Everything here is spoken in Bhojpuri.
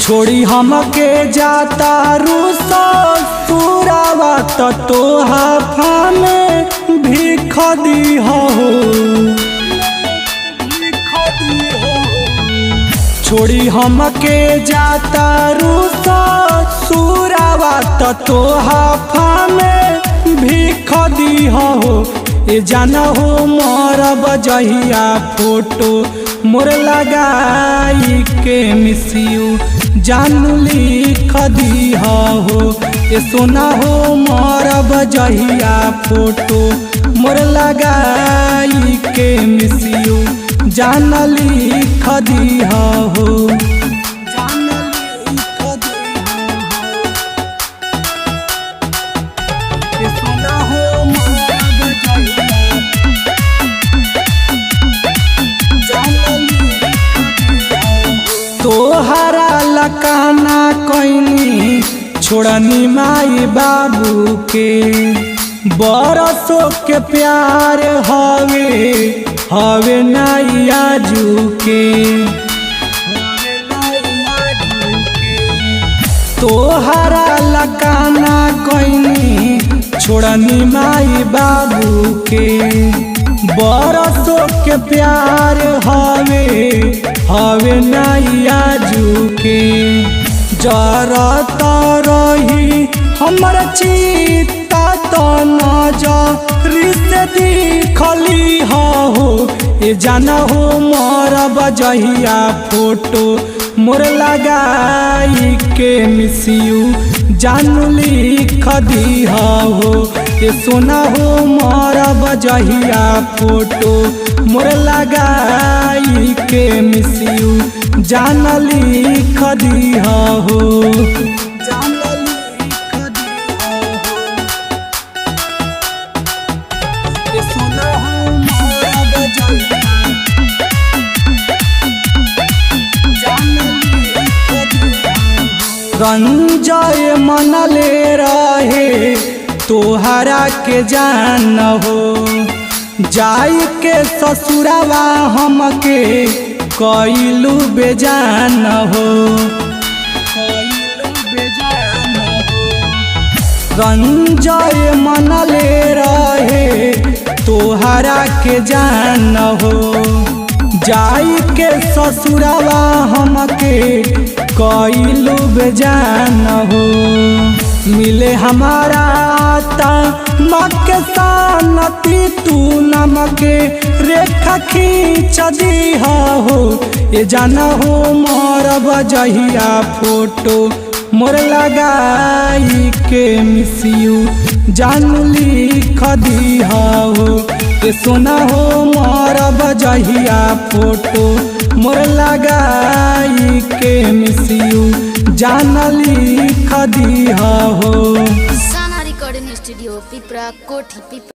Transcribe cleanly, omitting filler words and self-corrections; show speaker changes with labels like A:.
A: छोड़ी हमके जाता ससुरावा तोहा में भीख दी हो। छोड़ी हमके जाता ससुरावा तोहा में भीख दी हो। ए जाना हो मोर बजहिया फोटो मोर लगाई के मिसियू जानू लिख दी हो। ए सोना हो मोर बजहिया फोटो मोर लगाई के मिसियू जान लिख दी हो। तोहरा लकाना कैनी छोड़नी माई बाबू के बरसों के प्यार हवे नाई आजू के। तोहरा लकाना कैनी छोड़नी माई बाबू के बरसों के प्यार हवे नाई आजू के। जरता रही हमर चिता तो नजरी से दिखली हो। ए जाना हो मोर बजहिया फोटो मोर लगाई के मिसियू जानू लिख दी हो। ए सोना हो मोर बजहिया फोटो मोर लगाई के मिसियू जान लिख दी हो। रंजय मन ले रहे तोहरा के जान हो। जाई के ससुरावा हमके कइलू बेजान हो। रंजय मन ले रहे तोहरा के जान हो। जाई के ससुरावा हमके कइलू बेजान हो। मिले हमारा मके सानती तू नमके रेखा खींच दी हो। ए जाना हो मोर बजहिया फोटो मोर लगाई के मिसियू जानू लिख दी हो। ए सोना हो मोर बजहिया फोटो मोर लगाई के मिसियू जान लिख दी हो।
B: साना रिकॉर्डिंग स्टूडियो पिपरा कोठी।